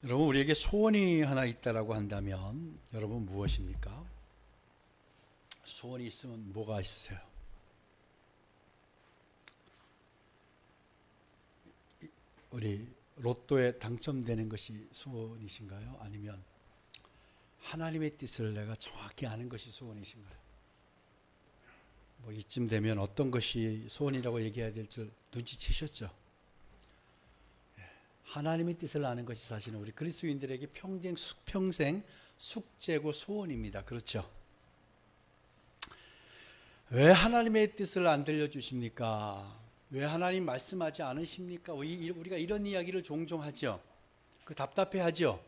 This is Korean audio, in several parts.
여러분, 우리에게 소원이 하나 있다라고 한다면 여러분 무엇입니까? 소원이 있으면 뭐가 있으세요? 우리 로또에 당첨되는 것이 소원이신가요? 아니면 하나님의 뜻을 내가 정확히 아는 것이 소원이신가요? 뭐 이쯤 되면 어떤 것이 소원이라고 얘기해야 될지 눈치채셨죠? 하나님의 뜻을 아는 것이 사실은 우리 그리스도인들에게 평생 숙제고 소원입니다. 그렇죠? 왜 하나님의 뜻을 안 들려주십니까? 왜 하나님 말씀하지 않으십니까? 우리가 이런 이야기를 종종 하죠. 그 답답해하죠.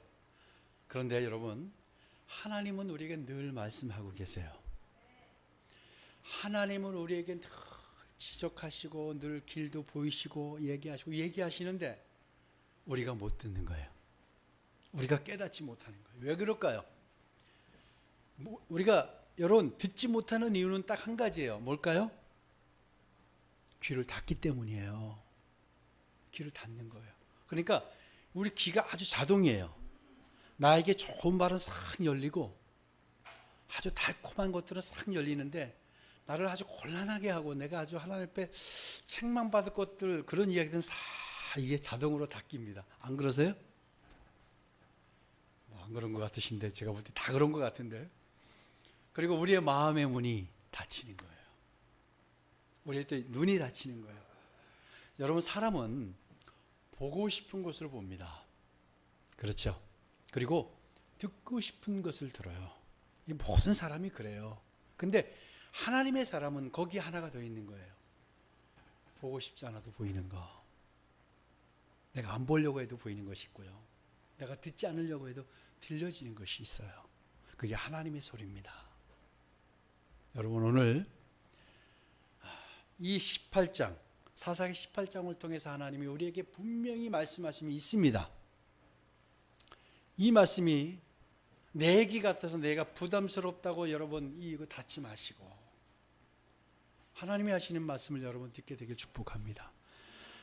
그런데 여러분, 하나님은 우리에게 늘 말씀하고 계세요. 하나님은 우리에게 늘 지적하시고 늘 길도 보이시고 얘기하시는데 우리가 못 듣는 거예요. 우리가 깨닫지 못하는 거예요. 왜 그럴까요? 우리가 여러분 듣지 못하는 이유는 딱 한 가지예요. 뭘까요? 귀를 닫기 때문이에요. 귀를 닫는 거예요. 그러니까 우리 귀가 아주 자동이에요. 나에게 좋은 말은 싹 열리고 아주 달콤한 것들은 싹 열리는데 나를 아주 곤란하게 하고 내가 아주 하나님 앞에 책망받을 것들 그런 이야기들은 싹 이게 자동으로 닫힙니다. 안 그러세요? 안 그런 것 같으신데 제가 볼 때 다 그런 것 같은데. 그리고 우리의 마음의 문이 닫히는 거예요. 우리의 또 눈이 닫히는 거예요. 여러분, 사람은 보고 싶은 것을 봅니다. 그렇죠? 그리고 듣고 싶은 것을 들어요. 이 모든 사람이 그래요. 근데 하나님의 사람은 거기 하나가 더 있는 거예요. 보고 싶지 않아도 보이는 거. 내가 안 보려고 해도 보이는 것이 있고요. 내가 듣지 않으려고 해도 들려지는 것이 있어요. 그게 하나님의 소리입니다. 여러분, 오늘 이 18장, 사사기 18장을 통해서 하나님이 우리에게 분명히 말씀하심이 있습니다. 이 말씀이 내 얘기 같아서 내가 부담스럽다고 여러분 이거 닫지 마시고 하나님이 하시는 말씀을 여러분 듣게 되길 축복합니다.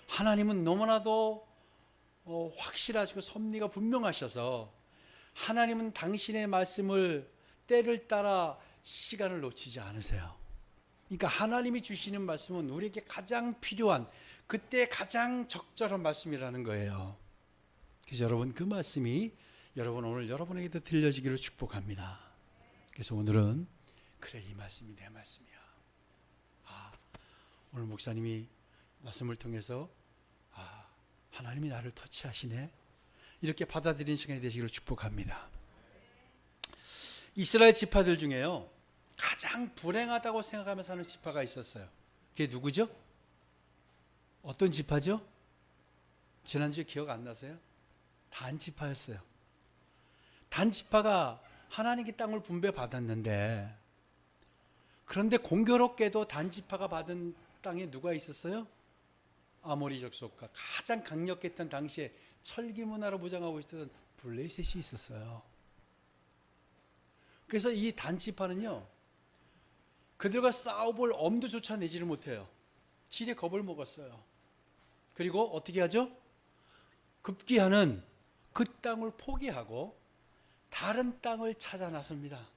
하나님은 너무나도 확실하시고 섭리가 분명하셔서 하나님은 당신의 말씀을 때를 따라 시간을 놓치지 않으세요. 그러니까 하나님이 주시는 말씀은 우리에게 가장 필요한 그때 가장 적절한 말씀이라는 거예요. 그래서 여러분 그 말씀이 여러분 오늘 여러분에게도 들려지기를 축복합니다. 그래서 오늘은 그래 이 말씀이 내 말씀이야. 오늘 목사님이 말씀을 통해서 하나님이 나를 터치하시네. 이렇게 받아들이는 시간이 되시기를 축복합니다. 이스라엘 지파들 중에요. 가장 불행하다고 생각하면서 사는 지파가 있었어요. 그게 누구죠? 어떤 지파죠? 지난주에 기억 안 나세요? 단 지파였어요. 단 지파가 하나님께 땅을 분배받았는데 그런데 공교롭게도 단 지파가 받은 땅에 누가 있었어요? 아모리 족속과 가장 강력했던 당시에 철기 문화로 무장하고 있었던 블레셋이 있었어요. 그래서 이 단 지파는요. 그들과 싸워볼 엄두조차 내지를 못해요. 지레 겁을 먹었어요. 그리고 어떻게 하죠? 급기야는 그 땅을 포기하고 다른 땅을 찾아 나섭니다.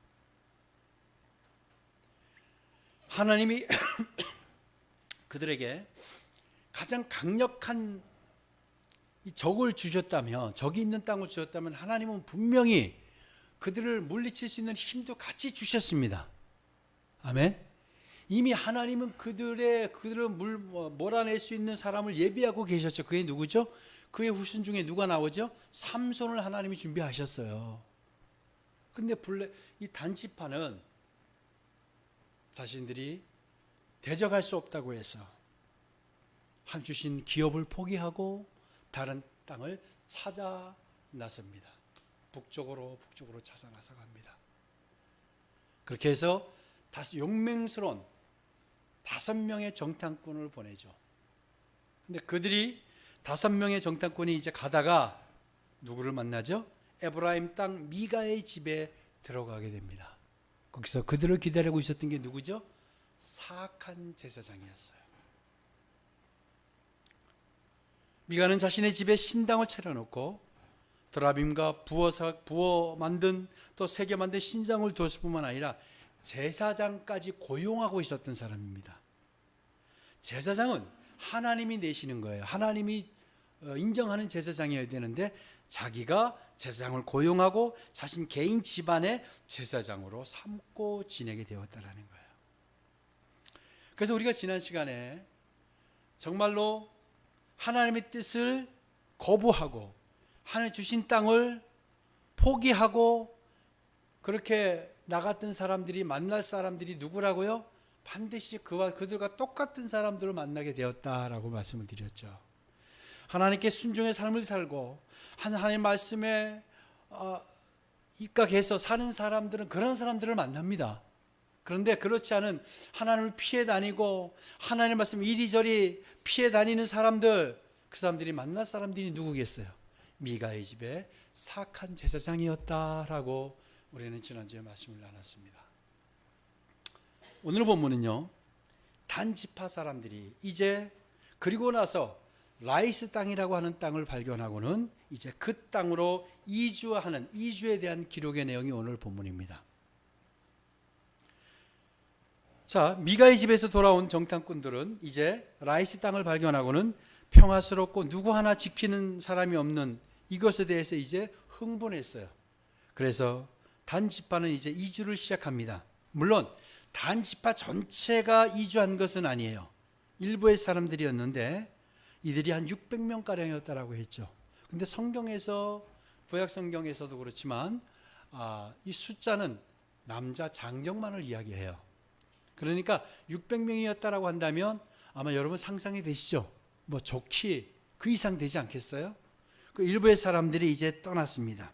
하나님이 그들에게 가장 강력한 이 적을 주셨다면, 적이 있는 땅을 주셨다면 하나님은 분명히 그들을 물리칠 수 있는 힘도 같이 주셨습니다. 아멘. 이미 하나님은 그들을 몰아낼 수 있는 사람을 예비하고 계셨죠. 그게 누구죠? 그의 후손 중에 누가 나오죠? 삼손을 하나님이 준비하셨어요. 근데 이 단지파는 자신들이 대적할 수 없다고 해서 한 주신 기업을 포기하고 다른 땅을 찾아 나섭니다. 북쪽으로 찾아 나서갑니다. 그렇게 해서 용맹스러운 5명의 정탐꾼을 보내죠. 근데 그들이 5명의 정탐꾼이 이제 가다가 누구를 만나죠? 에브라임 땅 미가의 집에 들어가게 됩니다. 거기서 그들을 기다리고 있었던 게 누구죠? 사악한 제사장이었어요. 미가는 자신의 집에 신당을 차려놓고 드라빔과 부어 만든 또 새겨 만든 신상을 두었을 뿐만 아니라 제사장까지 고용하고 있었던 사람입니다. 제사장은 하나님이 내시는 거예요. 하나님이 인정하는 제사장이어야 되는데 자기가 제사장을 고용하고 자신 개인 집안의 제사장으로 삼고 지내게 되었다라는 거예요. 그래서 우리가 지난 시간에 정말로 하나님의 뜻을 거부하고 하나님 주신 땅을 포기하고 그렇게 나갔던 사람들이 만날 사람들이 누구라고요? 반드시 그들과 똑같은 사람들을 만나게 되었다라고 말씀을 드렸죠. 하나님께 순종의 삶을 살고 하나님 말씀에 입각해서 사는 사람들은 그런 사람들을 만납니다. 그런데 그렇지 않은 하나님을 피해 다니고 하나님 말씀 이리저리 피해 다니는 사람들, 그 사람들이 만날 사람들이 누구겠어요? 미가의 집에 사악한 제사장이었다라고 우리는 지난주에 말씀을 나눴습니다. 오늘 본문은요, 단지파 사람들이 이제 그리고 나서 라이스 땅이라고 하는 땅을 발견하고는 이제 그 땅으로 이주에 대한 기록의 내용이 오늘 본문입니다. 자, 미가의 집에서 돌아온 정탐꾼들은 이제 라이스 땅을 발견하고는 평화스럽고 누구 하나 지키는 사람이 없는 이것에 대해서 이제 흥분했어요. 그래서 단지파는 이제 이주를 시작합니다. 물론 단지파 전체가 이주한 것은 아니에요. 일부의 사람들이었는데 이들이 한 600명가량이었다라고 했죠. 근데 성경에서, 구약 성경에서도 그렇지만 이 숫자는 남자 장정만을 이야기해요. 그러니까 600명이었다라고 한다면 아마 여러분 상상이 되시죠? 뭐 좋게 그 이상 되지 않겠어요? 그 일부의 사람들이 이제 떠났습니다.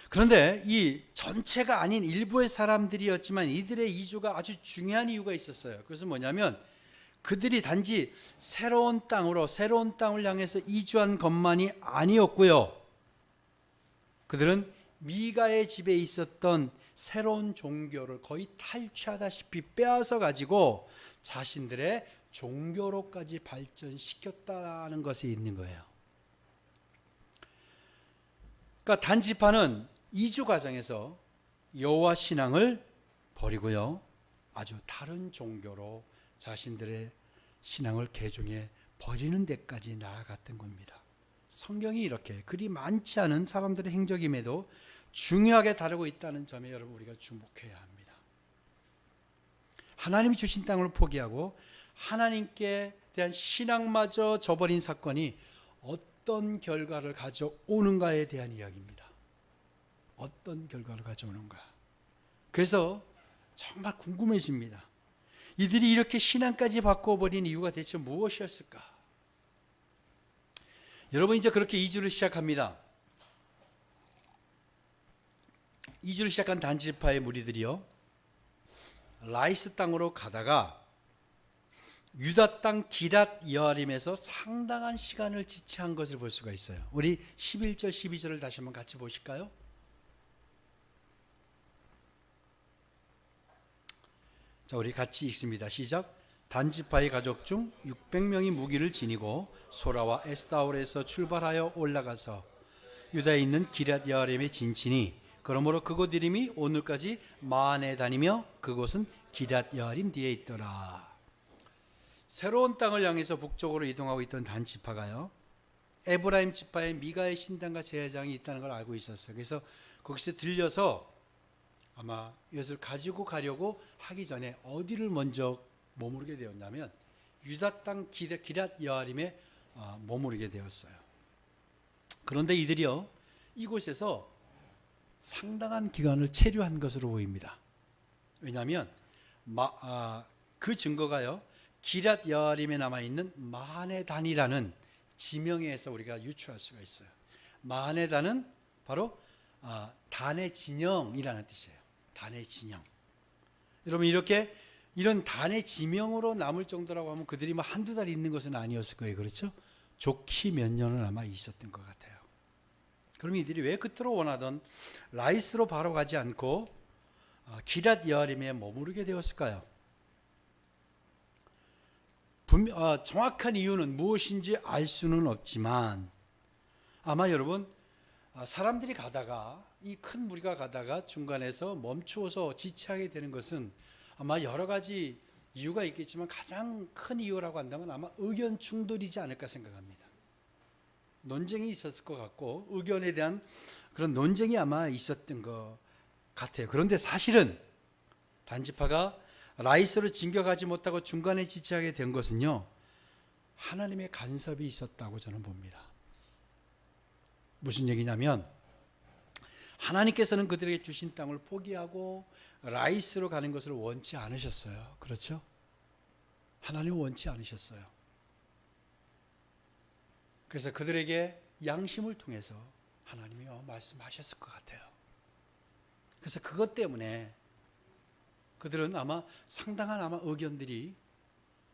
그런데 이 전체가 아닌 일부의 사람들이었지만 이들의 이주가 아주 중요한 이유가 있었어요. 그래서 뭐냐면 그들이 단지 새로운 땅을 향해서 이주한 것만이 아니었고요. 그들은 미가의 집에 있었던 새로운 종교를 거의 탈취하다시피 빼앗아 가지고 자신들의 종교로까지 발전시켰다는 것이 있는 거예요. 그러니까 단지파는 이주 과정에서 여호와 신앙을 버리고요, 아주 다른 종교로 자신들의 신앙을 개종해 버리는 데까지 나아갔던 겁니다. 성경이 이렇게 그리 많지 않은 사람들의 행적임에도 중요하게 다루고 있다는 점에 여러분 우리가 주목해야 합니다. 하나님이 주신 땅을 포기하고 하나님께 대한 신앙마저 저버린 사건이 어떤 결과를 가져오는가에 대한 이야기입니다. 어떤 결과를 가져오는가. 그래서 정말 궁금해집니다. 이들이 이렇게 신앙까지 바꿔버린 이유가 대체 무엇이었을까? 여러분 이제 그렇게 이주를 시작합니다. 이주를 시작한 단지파의 무리들이요, 라이스 땅으로 가다가 유다 땅 기랏 여아림에서 상당한 시간을 지체한 것을 볼 수가 있어요. 우리 11절 12절을 다시 한번 같이 보실까요? 자, 우리 같이 읽습니다. 시작. 단지파의 가족 중 600명이 무기를 지니고 소라와 에스타올에서 출발하여 올라가서 유다에 있는 기랏 여아림에 진치니 그러므로 그곳 이름이 오늘까지 마안에 다니며 그곳은 기랏 여아림 뒤에 있더라. 새로운 땅을 향해서 북쪽으로 이동하고 있던 단지파가요, 에브라임 지파의 미가의 신당과 제사장이 있다는 걸 알고 있었어요. 그래서 거기서 들려서 아마 이것을 가지고 가려고 하기 전에 어디를 먼저 머무르게 되었냐면 유다 땅 기랏 여아림에 머무르게 되었어요. 그런데 이들이요, 이곳에서 상당한 기간을 체류한 것으로 보입니다. 왜냐하면 그 증거가요, 기랏 여아림에 남아있는 마하네단이라는 지명에서 우리가 유추할 수가 있어요. 마하네단은 바로 단의 진영이라는 뜻이에요. 단의 진영. 여러분 이런 단의 지명으로 남을 정도라고 하면 그들이 뭐 한두 달 있는 것은 아니었을 거예요. 그렇죠? 좋기 몇 년은 아마 있었던 것 같아요. 그럼 이들이 왜 그토록 원하던 라이스로 바로 가지 않고 기랏 여아림에 머무르게 되었을까요? 정확한 이유는 무엇인지 알 수는 없지만 아마 여러분 사람들이 가다가 이 큰 무리가 가다가 중간에서 멈추어서 지체하게 되는 것은 아마 여러 가지 이유가 있겠지만 가장 큰 이유라고 한다면 아마 의견 충돌이지 않을까 생각합니다. 논쟁이 있었을 것 같고 의견에 대한 그런 논쟁이 아마 있었던 것 같아요. 그런데 사실은 단지파가 라이스로 진격하지 못하고 중간에 지체하게 된 것은요, 하나님의 간섭이 있었다고 저는 봅니다. 무슨 얘기냐면 하나님께서는 그들에게 주신 땅을 포기하고 라이스로 가는 것을 원치 않으셨어요. 그렇죠? 하나님은 원치 않으셨어요. 그래서 그들에게 양심을 통해서 하나님이 말씀하셨을 것 같아요. 그래서 그것 때문에 그들은 아마 상당한 의견들이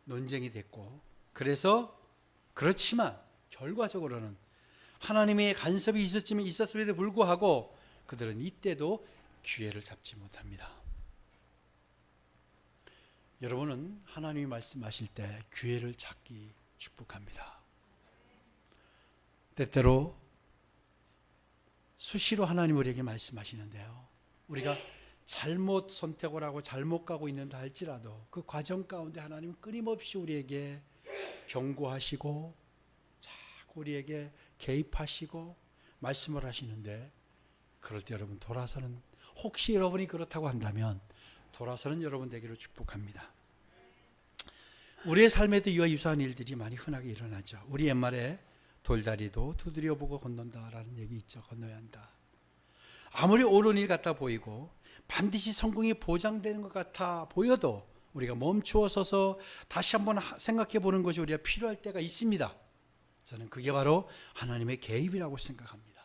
논쟁이 됐고, 그렇지만 결과적으로는 하나님의 간섭이 있었음에도 불구하고 그들은 이때도 기회를 잡지 못합니다. 여러분은 하나님이 말씀하실 때 기회를 잡기 축복합니다. 때때로 수시로 하나님 우리에게 말씀하시는데요, 우리가 잘못 선택을 하고 잘못 가고 있는다 할지라도 그 과정 가운데 하나님은 끊임없이 우리에게 경고하시고 자꾸 우리에게 개입하시고 말씀을 하시는데, 그럴 때 여러분 돌아서는, 혹시 여러분이 그렇다고 한다면 돌아서는 여러분 되기를 축복합니다. 우리의 삶에도 이와 유사한 일들이 많이 흔하게 일어나죠. 우리 옛말에 돌다리도 두드려 보고 건넌다라는 얘기 있죠. 건너야 한다. 아무리 옳은 일 같아 보이고 반드시 성공이 보장되는 것 같아 보여도 우리가 멈추어 서서 다시 한번 생각해 보는 것이 우리가 필요할 때가 있습니다. 저는 그게 바로 하나님의 개입이라고 생각합니다.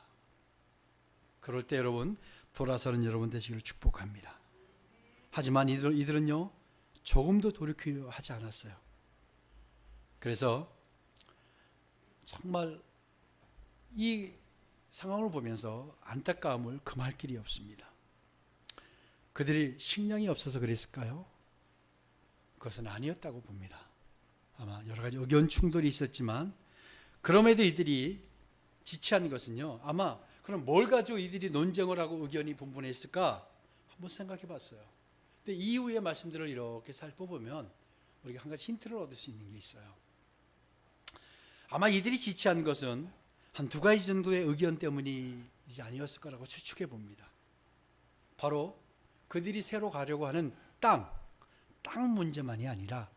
그럴 때 여러분 돌아서는 여러분 되시기를 축복합니다. 하지만 이들은요 조금도 돌이키려 하지 않았어요. 그래서 정말 이 상황을 보면서 안타까움을 금할 길이 없습니다. 그들이 식량이 없어서 그랬을까요? 그것은 아니었다고 봅니다. 아마 여러 가지 의견 충돌이 있었지만 그럼에도 이들이 지체한 것은요, 아마 그럼 뭘 가지고 이들이 논쟁을 하고 의견이 분분했을까 한번 생각해 봤어요. 근데 이후의 말씀들을 이렇게 살펴보면 우리가 한 가지 힌트를 얻을 수 있는 게 있어요. 아마 이들이 지체한 것은 한 두 가지 정도의 의견 때문이지 아니었을 거라고 추측해 봅니다. 바로 그들이 새로 가려고 하는 땅 문제만이 아니라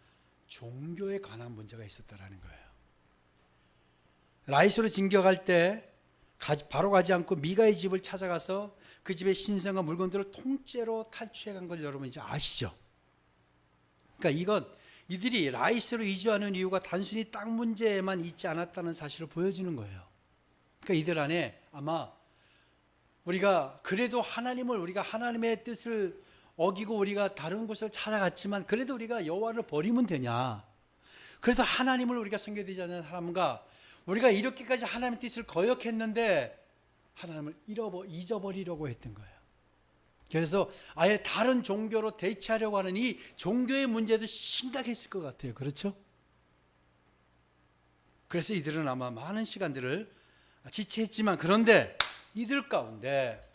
종교에 관한 문제가 있었다라는 거예요. 라이스로 진격할 때 바로 가지 않고 미가의 집을 찾아가서 그 집의 신성과 물건들을 통째로 탈취해 간 걸 여러분 이제 아시죠? 그러니까 이들이 라이스로 이주하는 이유가 단순히 땅 문제에만 있지 않았다는 사실을 보여주는 거예요. 그러니까 이들 안에 아마 우리가 그래도 우리가 하나님의 뜻을 어기고 우리가 다른 곳을 찾아갔지만 그래도 우리가 여호와를 버리면 되냐? 그래서 하나님을 우리가 섬겨야 되지 않는 사람과 우리가 이렇게까지 하나님의 뜻을 거역했는데 하나님을 잊어버리려고 했던 거예요. 그래서 아예 다른 종교로 대체하려고 하는 이 종교의 문제도 심각했을 것 같아요. 그렇죠? 그래서 이들은 아마 많은 시간들을 지체했지만, 그런데 이들 가운데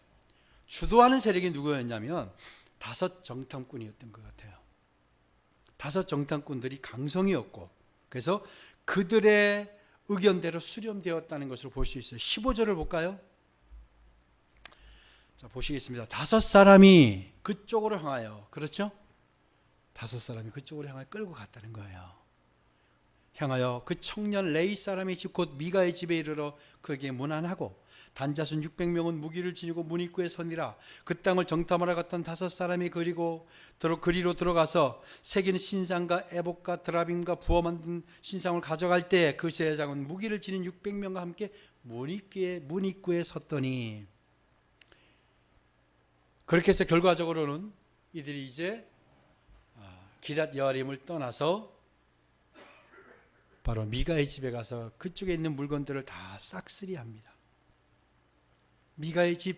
주도하는 세력이 누구였냐면 5 정탐꾼이었던 것 같아요. 5 정탐꾼들이 강성이었고, 그래서 그들의 의견대로 수렴되었다는 것을 볼 수 있어요. 15절을 볼까요? 자, 보시겠습니다. 5 사람이 그쪽으로 향하여, 그렇죠? 5 사람이 그쪽으로 향하여 끌고 갔다는 거예요. 향하여 그 청년 레이 사람의 집 곧 미가의 집에 이르러 그에게 문안하고 단자순 600명은 무기를 지니고 문 입구에 서니라. 그 땅을 정탐하러 갔던 5 사람이 그리로 들어가서 새기는 신상과 에봇과 드라빔과 부어 만든 신상을 가져갈 때 그 제사장은 무기를 지닌 600명과 함께 문 입구에 섰더니, 그렇게 해서 결과적으로는 이들이 이제 기럇 여아림을 떠나서 바로 미가의 집에 가서 그쪽에 있는 물건들을 다 싹쓸이합니다. 미가의 집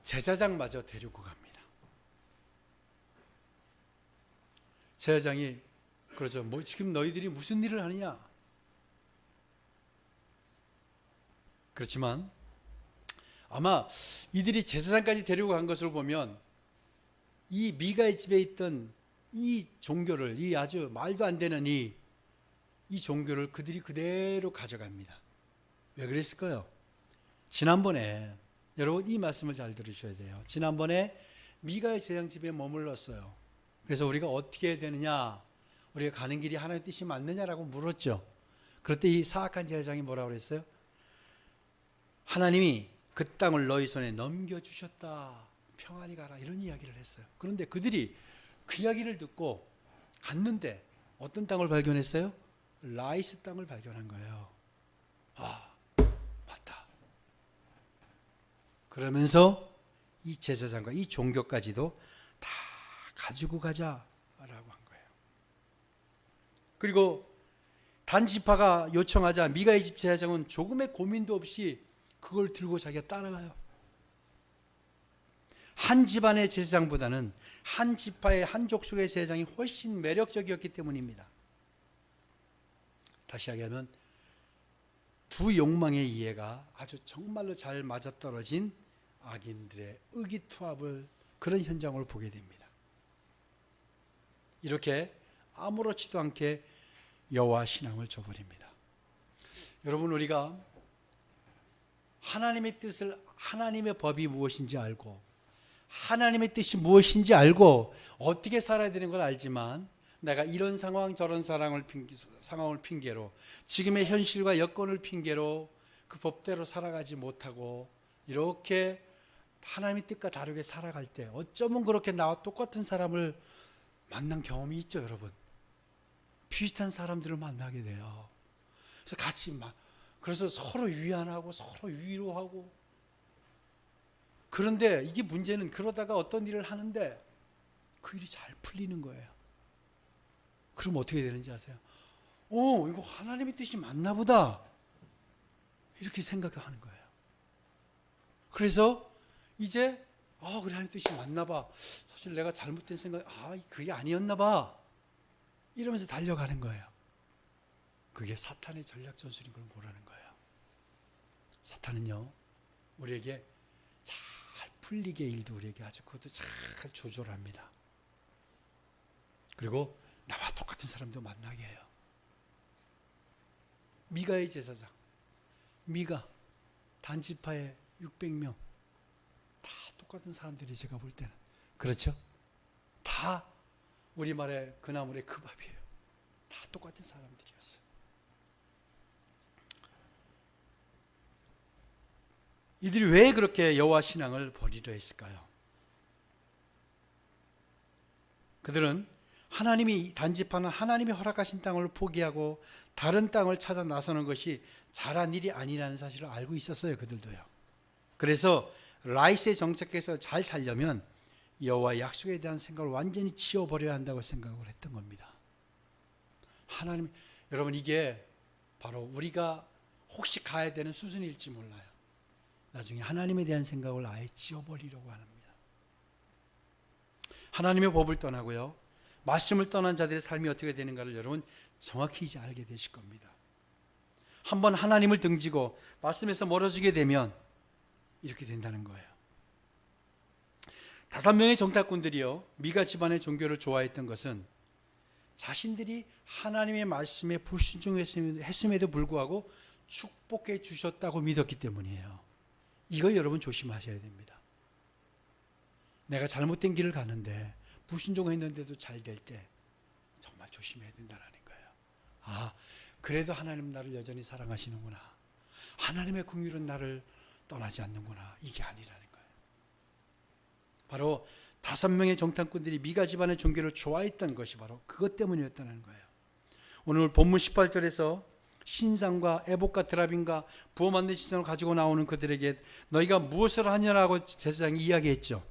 제사장마저 데리고 갑니다. 제사장이 그러죠. 지금 너희들이 무슨 일을 하느냐? 그렇지만 아마 이들이 제사장까지 데리고 간 것을 보면 이 미가의 집에 있던 이 종교를, 이 아주 말도 안 되는 이 종교를 그들이 그대로 가져갑니다. 왜 그랬을까요? 지난번에 여러분 이 말씀을 잘 들으셔야 돼요. 지난번에 미가의 제사장 집에 머물렀어요. 그래서 우리가 어떻게 해야 되느냐, 우리가 가는 길이 하나님의 뜻이 맞느냐라고 물었죠. 그럴 때 이 사악한 제사장이 뭐라고 그랬어요? 하나님이 그 땅을 너희 손에 넘겨주셨다, 평안히 가라, 이런 이야기를 했어요. 그런데 그들이 그 이야기를 듣고 갔는데 어떤 땅을 발견했어요? 라이스 땅을 발견한 거예요. 아, 맞다. 그러면서 이 제사장과 이 종교까지도 다 가지고 가자라고 한 거예요. 그리고 단지파가 요청하자 미가의 집 제사장은 조금의 고민도 없이 그걸 들고 자기가 따라가요. 한 집안의 제사장보다는 한 지파의 한 족속의 제사장이 훨씬 매력적이었기 때문입니다. 다시 이야기하면 두 욕망의 이해가 아주 정말로 잘 맞아떨어진 악인들의 의기투합을, 그런 현장을 보게 됩니다. 이렇게 아무렇지도 않게 여호와 신앙을 저버립니다. 여러분, 우리가 하나님의 뜻을, 하나님의 법이 무엇인지 알고 하나님의 뜻이 무엇인지 알고 어떻게 살아야 되는 걸 알지만, 내가 이런 상황 저런 상황을 핑계로, 지금의 현실과 여건을 핑계로 그 법대로 살아가지 못하고 이렇게 하나님의 뜻과 다르게 살아갈 때 어쩌면 그렇게 나와 똑같은 사람을 만난 경험이 있죠, 여러분. 비슷한 사람들을 만나게 돼요. 그래서 같이 그래서 서로 위안하고 서로 위로하고. 그런데 이게 문제는, 그러다가 어떤 일을 하는데 그 일이 잘 풀리는 거예요. 그럼 어떻게 되는지 아세요? 이거 하나님의 뜻이 맞나 보다, 이렇게 생각하는 거예요. 그래서 이제 그래, 하나님 뜻이 맞나 봐, 사실 내가 잘못된 생각, 그게 아니었나 봐, 이러면서 달려가는 거예요. 그게 사탄의 전략 전술인 걸 모르는 거예요. 사탄은요, 우리에게 잘 풀리게 일도 우리에게 아주 그것도 잘 조절합니다. 그리고 나와 똑같은 사람도 만나게 해요. 미가의 제사장, 미가 단지파의 600명 다 똑같은 사람들이, 제가 볼 때는 그렇죠? 다 우리말의 그나물의 그 밥이에요. 다 똑같은 사람들이었어요. 이들이 왜 그렇게 여호와 신앙을 버리려 했을까요? 그들은 하나님이, 단지파는 하나님이 허락하신 땅을 포기하고 다른 땅을 찾아 나서는 것이 잘한 일이 아니라는 사실을 알고 있었어요, 그들도요. 그래서 라이스에 정착해서 잘 살려면 여호와의 약속에 대한 생각을 완전히 지워버려야 한다고 생각을 했던 겁니다. 하나님, 여러분, 이게 바로 우리가 혹시 가야 되는 수순일지 몰라요. 나중에 하나님에 대한 생각을 아예 지워버리려고 합니다. 하나님의 법을 떠나고요, 말씀을 떠난 자들의 삶이 어떻게 되는가를 여러분 정확히 이제 알게 되실 겁니다. 한번 하나님을 등지고 말씀에서 멀어지게 되면 이렇게 된다는 거예요. 5명의 정탐꾼들이요, 미가 집안의 종교를 좋아했던 것은 자신들이 하나님의 말씀에 불순종했음에도 불구하고 축복해 주셨다고 믿었기 때문이에요. 이거 여러분 조심하셔야 됩니다. 내가 잘못된 길을 가는데 불순종했는데도 잘 될 때 정말 조심해야 된다는 거예요. 그래도 하나님 나를 여전히 사랑하시는구나, 하나님의 긍휼은 나를 떠나지 않는구나, 이게 아니라는 거예요. 바로 5명의 정탐꾼들이 미가 집안의 종교를 좋아했던 것이 바로 그것 때문이었다는 거예요. 오늘 본문 18절에서 신상과 애복과 드라빔과 부어 만든 신상을 가지고 나오는 그들에게 너희가 무엇을 하냐라고 제사장이 이야기했죠.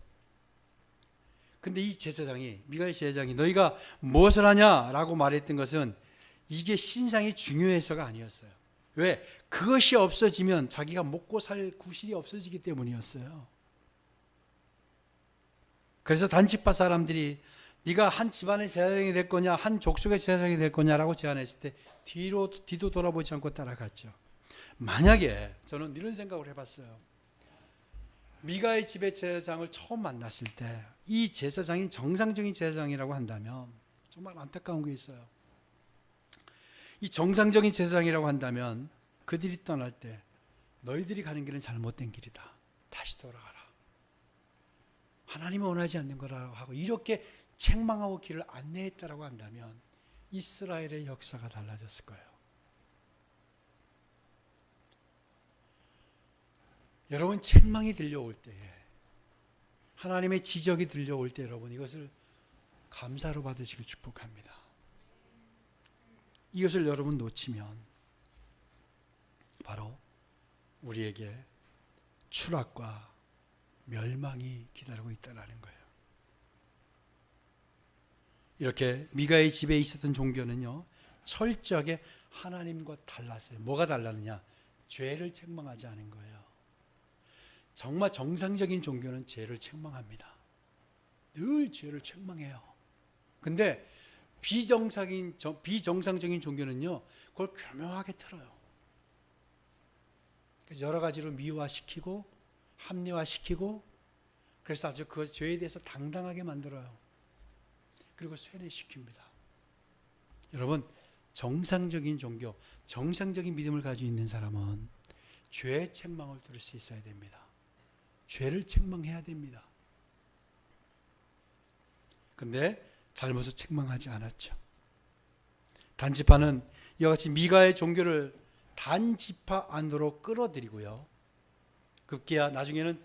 근데 이 제사장이, 미가의 제사장이 너희가 무엇을 하냐라고 말했던 것은 이게 신상이 중요해서가 아니었어요. 왜? 그것이 없어지면 자기가 먹고 살 구실이 없어지기 때문이었어요. 그래서 단지파 사람들이 네가 한 집안의 제사장이 될 거냐, 한 족속의 제사장이 될 거냐라고 제안했을 때 뒤도 돌아보지 않고 따라갔죠. 만약에 저는 이런 생각을 해봤어요. 미가의 집의 제사장을 처음 만났을 때 이 제사장이 정상적인 제사장이라고 한다면 정말 안타까운 게 있어요. 이 정상적인 제사장이라고 한다면 그들이 떠날 때 너희들이 가는 길은 잘못된 길이다. 다시 돌아가라. 하나님이 원하지 않는 거라고 하고 이렇게 책망하고 길을 안내했다라고 한다면 이스라엘의 역사가 달라졌을 거예요. 여러분, 책망이 들려올 때에, 하나님의 지적이 들려올 때 여러분 이것을 감사로 받으시길 축복합니다. 이것을 여러분 놓치면 바로 우리에게 추락과 멸망이 기다리고 있다는 거예요. 이렇게 미가의 집에 있었던 종교는요, 철저하게 하나님과 달랐어요. 뭐가 달랐느냐? 죄를 책망하지 않은 거예요. 정말 정상적인 종교는 죄를 책망합니다. 늘 죄를 책망해요. 근데 비정상적인 종교는요, 그걸 교묘하게 틀어요. 그래서 여러 가지로 미화시키고 합리화시키고, 그래서 아주 그 죄에 대해서 당당하게 만들어요. 그리고 쇠뇌시킵니다. 여러분, 정상적인 종교, 정상적인 믿음을 가지고 있는 사람은 죄의 책망을 들을 수 있어야 됩니다. 죄를 책망해야 됩니다. 근데 잘못을 책망하지 않았죠. 단지파는 이와 같이 미가의 종교를 단지파 안으로 끌어들이고요, 급기야 나중에는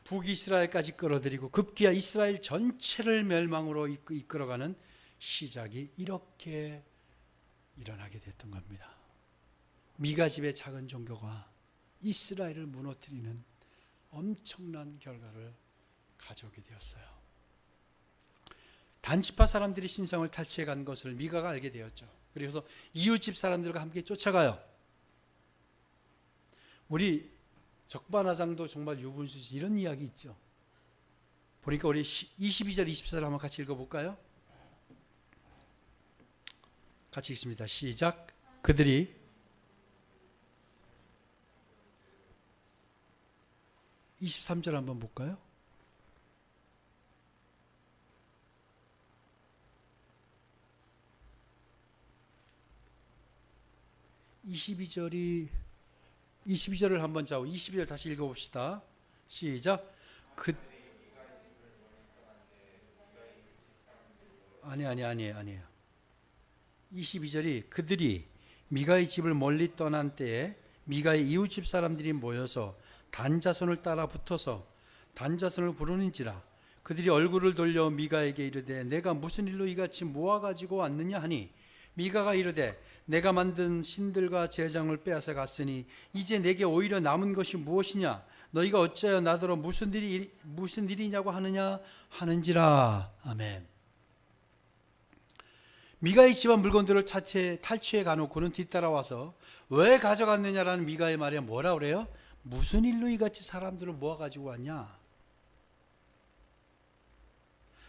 북이스라엘까지 끌어들이고 급기야 이스라엘 전체를 멸망으로 이끌어가는 시작이 이렇게 일어나게 됐던 겁니다. 미가 집의 작은 종교가 이스라엘을 무너뜨리는 엄청난 결과를 가져오게 되었어요. 단지파 사람들이 신상을 탈취해 간 것을 미가가 알게 되었죠. 그래서 이웃집 사람들과 함께 쫓아가요. 우리 적반하장도 정말 유분수지 이런 이야기 있죠. 보니까 우리 22절 24절 한번 같이 읽어볼까요? 같이 읽습니다. 시작. 그들이 23절 한번 볼까요? (22절을) 한번 자고 22절 다시 읽어봅시다. 시작. 아니에요. 22절이 그들이 미가의 집을 멀리 떠난 때에 미가의 이웃집 사람들이 모여서 단자손을 따라 붙어서 단자손을 부르는지라 그들이 얼굴을 돌려 미가에게 이르되 내가 무슨 일로 이같이 모아가지고 왔느냐 하니 미가가 이르되 내가 만든 신들과 제장을 빼앗아 갔으니 이제 내게 오히려 남은 것이 무엇이냐 너희가 어찌하여 나더러 무슨 일이냐고 하느냐 하는지라. 아멘. 미가의 집안 물건들을 탈취해 가놓고는 뒤따라와서 왜 가져갔느냐라는 미가의 말에 뭐라 그래요? 무슨 일로 이같이 사람들을 모아가지고 왔냐?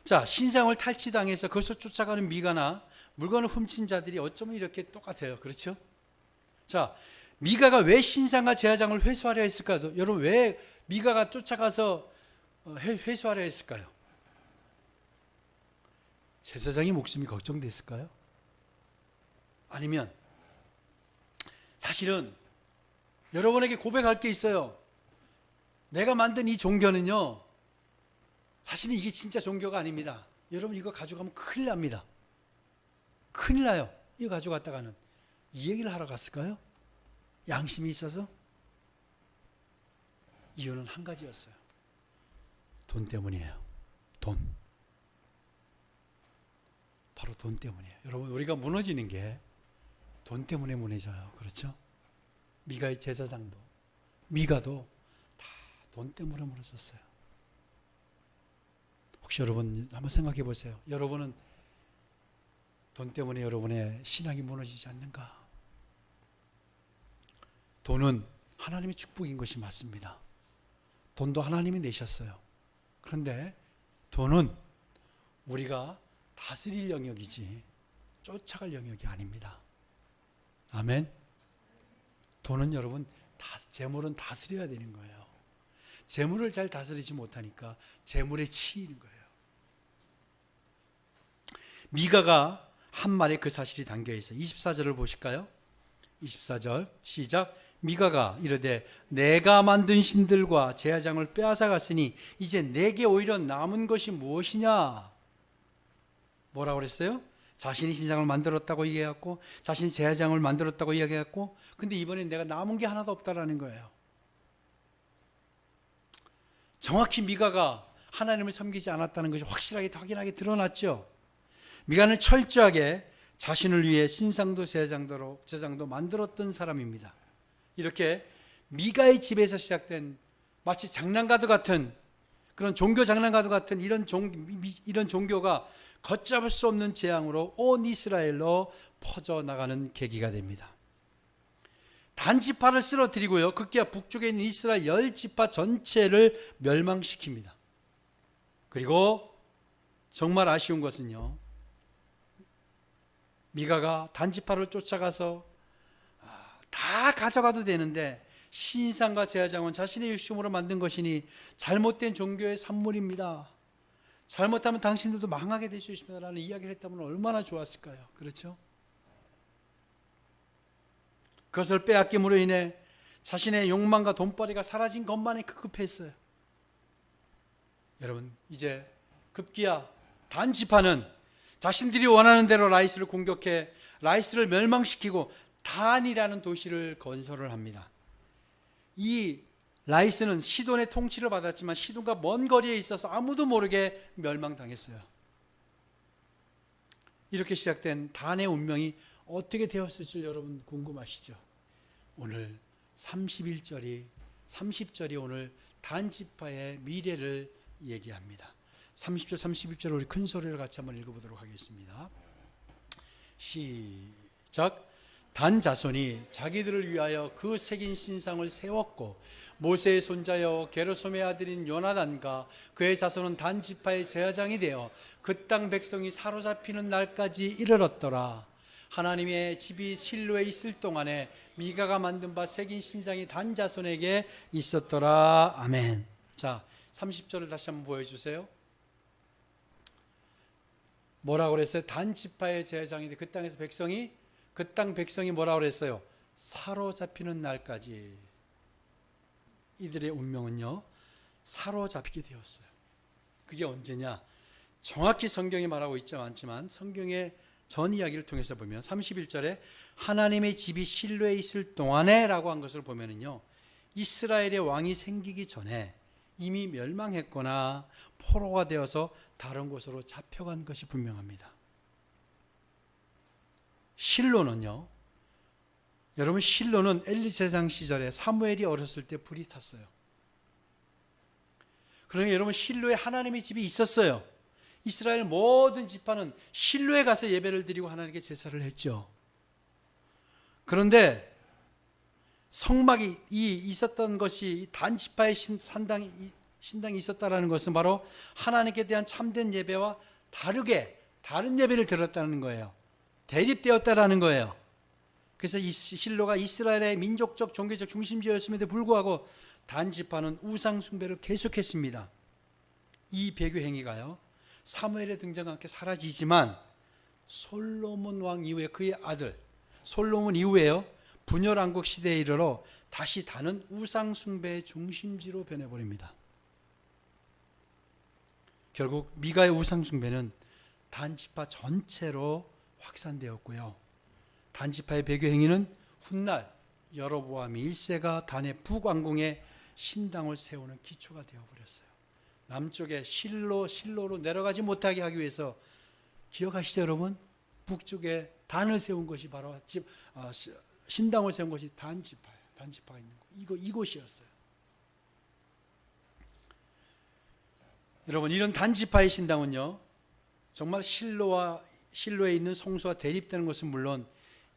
자, 신상을 탈취당해서 그것을 쫓아가는 미가나 물건을 훔친 자들이 어쩌면 이렇게 똑같아요. 그렇죠? 자, 미가가 왜 신상과 제사장을 회수하려 했을까요? 여러분, 왜 미가가 쫓아가서 회수하려 했을까요? 제사장의 목숨이 걱정됐을까요? 아니면 사실은 여러분에게 고백할 게 있어요. 내가 만든 이 종교는요, 사실은 이게 진짜 종교가 아닙니다. 여러분 이거 가져가면 큰일 납니다. 큰일 나요. 이거 가져갔다가는. 이 얘기를 하러 갔을까요? 양심이 있어서? 이유는 한 가지였어요. 돈 때문이에요. 돈. 바로 돈 때문이에요. 여러분, 우리가 무너지는 게 돈 때문에 무너져요. 그렇죠? 미가의 제사장도, 미가도 다 돈 때문에 무너졌어요. 혹시 여러분 한번 생각해 보세요. 여러분은 돈 때문에 여러분의 신앙이 무너지지 않는가? 돈은 하나님의 축복인 것이 맞습니다. 돈도 하나님이 내셨어요. 그런데 돈은 우리가 다스릴 영역이지 쫓아갈 영역이 아닙니다. 아멘. 돈은 여러분 재물은 다스려야 되는 거예요. 재물을 잘 다스리지 못하니까 재물에 치이는 거예요. 미가가 한 말에 그 사실이 담겨 있어요. 24절을 보실까요? 24절 시작. 미가가 이르되 내가 만든 신들과 제사장을 빼앗아 갔으니 이제 내게 오히려 남은 것이 무엇이냐? 뭐라고 그랬어요? 자신이 신상을 만들었다고 얘기해갖고 자신이 제사장을 만들었다고 이야기해갖고 근데 이번엔 내가 남은 게 하나도 없다라는 거예요. 정확히 미가가 하나님을 섬기지 않았다는 것이 확실하게 드러났죠. 미가는 철저하게 자신을 위해 신상도 제사장도 만들었던 사람입니다. 이렇게 미가의 집에서 시작된 마치 장난가드 같은 그런 종교 장난가드 같은 이런 종교가 걷잡을 수 없는 재앙으로 온 이스라엘로 퍼져나가는 계기가 됩니다. 단지파를 쓰러뜨리고요. 극기야 북쪽에 있는 이스라엘 10지파 전체를 멸망시킵니다. 그리고 정말 아쉬운 것은요. 미가가 단지파를 쫓아가서 다 가져가도 되는데 신상과 제사장은 자신의 유심으로 만든 것이니 잘못된 종교의 산물입니다. 잘못하면 당신들도 망하게 될 수 있습니다 라는 이야기를 했다면 얼마나 좋았을까요? 그렇죠? 그것을 빼앗김으로 인해 자신의 욕망과 돈벌이가 사라진 것만이 급급했어요. 여러분 이제 급기야 단지파는 자신들이 원하는 대로 라이스를 공격해 라이스를 멸망시키고 단이라는 도시를 건설을 합니다. 이 라이스는 시돈의 통치를 받았지만 시돈과 먼 거리에 있어서 아무도 모르게 멸망당했어요. 이렇게 시작된 단의 운명이 어떻게 되었을지 여러분 궁금하시죠? 오늘 30절이 오늘 단지파의 미래를 얘기합니다. 30절 31절 우리 큰 소리로 같이 한번 읽어보도록 하겠습니다. 시작. 단 자손이 자기들을 위하여 그 새긴 신상을 세웠고 모세의 손자여 게르솜의 아들인 요나단과 그의 자손은 단 지파의 제사장이 되어 그 땅 백성이 사로잡히는 날까지 이르렀더라. 하나님의 집이 실로에 있을 동안에 미가가 만든 바 새긴 신상이 단 자손에게 있었더라. 아멘. 자, 30절을 다시 한번 보여주세요. 뭐라고 그랬어요? 단 지파의 제사장인데 그 땅에서 그 땅 백성이 뭐라고 그랬어요? 사로잡히는 날까지 이들의 운명은요 사로잡히게 되었어요. 그게 언제냐? 정확히 성경이 말하고 있지 않지만 성경의 전 이야기를 통해서 보면 31절에 하나님의 집이 실로에 있을 동안에 라고 한 것을 보면은요 이스라엘의 왕이 생기기 전에 이미 멸망했거나 포로가 되어서 다른 곳으로 잡혀간 것이 분명합니다. 실로는요, 여러분 실로는 엘리 제사장 시절에 사무엘이 어렸을 때 불이 탔어요. 그러니까 여러분 실로에 하나님의 집이 있었어요. 이스라엘 모든 지파는 실로에 가서 예배를 드리고 하나님께 제사를 했죠. 그런데 성막이 있었던 것이 단 지파의 신당이 있었다라는 것은 바로 하나님께 대한 참된 예배와 다른 예배를 드렸다는 거예요. 대립되었다라는 거예요. 그래서 이 실로가 이스라엘의 민족적 종교적 중심지였음에도 불구하고 단 지파는 우상 숭배를 계속했습니다. 이 배교 행위가요 사무엘의 등장과 함께 사라지지만 솔로몬 왕 이후에 그의 아들 솔로몬 이후에요 분열왕국 시대에 이르러 다시 단은 우상 숭배의 중심지로 변해버립니다. 결국 미가의 우상 숭배는 단 지파 전체로 확산되었고요. 단 지파의 배교 행위는 훗날 여로보암 1세가 단의 북왕궁에 신당을 세우는 기초가 되어버렸어요. 남쪽에 실로로 내려가지 못하게 하기 위해서 기억하시죠 여러분? 북쪽에 단을 세운 것이 바로 신당을 세운 것이 단 지파예요. 단 지파가 있는 곳. 이곳이었어요. 여러분 이런 단 지파의 신당은요 정말 실로에 있는 성소와 대립되는 것은 물론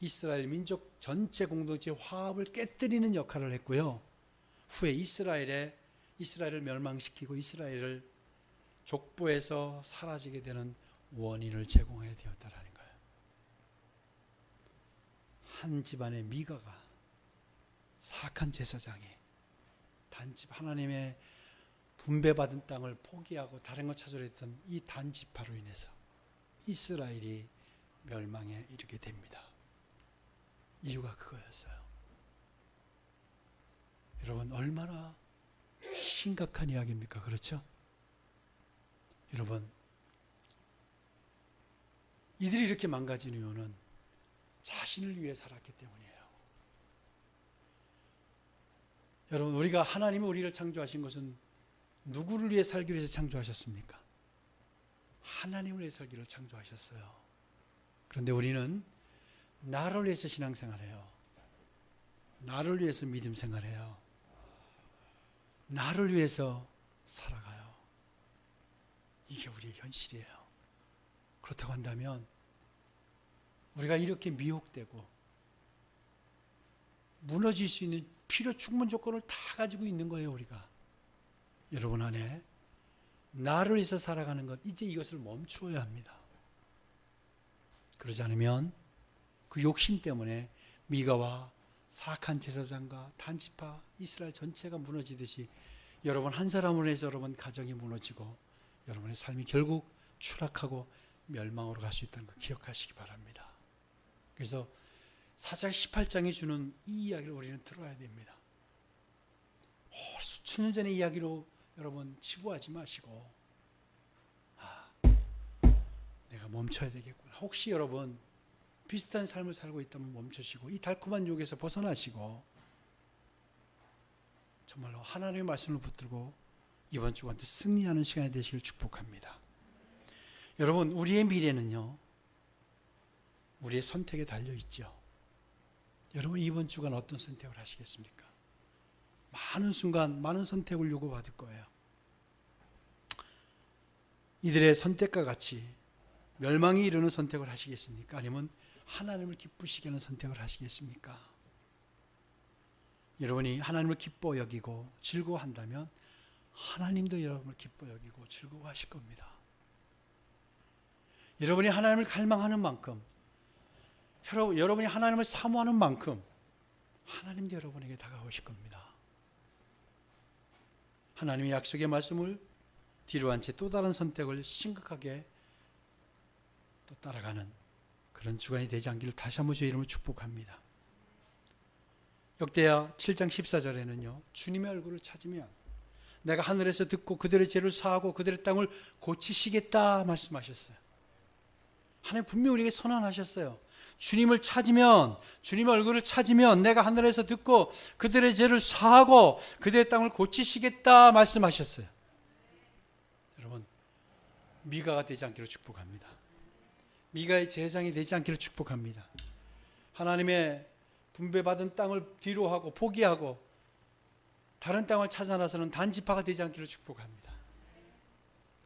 이스라엘 민족 전체 공동체의 화합을 깨뜨리는 역할을 했고요. 후에 이스라엘을 멸망시키고 이스라엘을 족보에서 사라지게 되는 원인을 제공하게 되었다라는 거예요. 한 집안의 미가가 사악한 제사장이 단집 하나님의 분배받은 땅을 포기하고 다른 것 찾으려 했던 이 단지파로 인해서 이스라엘이 멸망에 이르게 됩니다. 이유가 그거였어요. 여러분, 얼마나 심각한 이야기입니까? 그렇죠? 여러분, 이들이 이렇게 망가진 이유는 자신을 위해 살았기 때문이에요. 여러분, 우리가 하나님이 우리를 창조하신 것은 누구를 위해 살기 위해서 창조하셨습니까? 하나님을 위해 살기를 창조하셨어요. 그런데 우리는 나를 위해서 신앙생활해요. 나를 위해서 믿음 생활해요. 나를 위해서 살아가요. 이게 우리의 현실이에요. 그렇다고 한다면 우리가 이렇게 미혹되고 무너질 수 있는 필요 충분 조건을 다 가지고 있는 거예요. 우리가 여러분 안에 나를 위해서 살아가는 것, 이제 이것을 멈추어야 합니다. 그러지 않으면 그 욕심 때문에 미가와 사악한 제사장과 단지파 이스라엘 전체가 무너지듯이 여러분 한 사람으로 해서 여러분 가정이 무너지고 여러분의 삶이 결국 추락하고 멸망으로 갈 수 있다는 거 기억하시기 바랍니다. 그래서 사사기 18장이 주는 이 이야기를 우리는 들어야 됩니다. 수천 년 전의 이야기로 여러분 치부하지 마시고 내가 멈춰야 되겠구나. 혹시 여러분 비슷한 삶을 살고 있다면 멈추시고 이 달콤한 유혹에서 벗어나시고 정말로 하나님의 말씀을 붙들고 이번 주간테 승리하는 시간이 되시길 축복합니다. 여러분, 우리의 미래는요 우리의 선택에 달려있죠. 여러분, 이번 주간 어떤 선택을 하시겠습니까? 많은 순간 많은 선택을 요구받을 거예요. 이들의 선택과 같이 멸망이 이르는 선택을 하시겠습니까? 아니면 하나님을 기쁘시게 하는 선택을 하시겠습니까? 여러분이 하나님을 기뻐 여기고 즐거워한다면 하나님도 여러분을 기뻐 여기고 즐거워하실 겁니다. 여러분이 하나님을 갈망하는 만큼, 여러분이 하나님을 사모하는 만큼 하나님도 여러분에게 다가오실 겁니다. 하나님의 약속의 말씀을 뒤로 한 채 또 다른 선택을 심각하게 또 따라가는 그런 주간이 되지 않기를 다시 한번 주의 이름으로 축복합니다. 역대하 7장 14절에는요 주님의 얼굴을 찾으면 내가 하늘에서 듣고 그들의 죄를 사하고 그들의 땅을 고치시겠다 말씀하셨어요. 하나님 분명히 우리에게 선언하셨어요. 주님을 찾으면, 주님의 얼굴을 찾으면 내가 하늘에서 듣고 그들의 죄를 사하고 그들의 땅을 고치시겠다 말씀하셨어요. 여러분, 미가가 되지 않기를 축복합니다. 미가의 제사장이 되지 않기를 축복합니다. 하나님의 분배받은 땅을 뒤로 하고 포기하고 다른 땅을 찾아 나서는 단지파가 되지 않기를 축복합니다.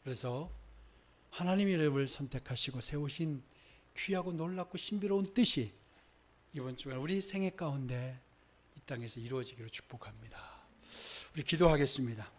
그래서 하나님이 여러분을 선택하시고 세우신 귀하고 놀랍고 신비로운 뜻이 이번 주간 우리 생애 가운데 이 땅에서 이루어지기를 축복합니다. 우리 기도하겠습니다.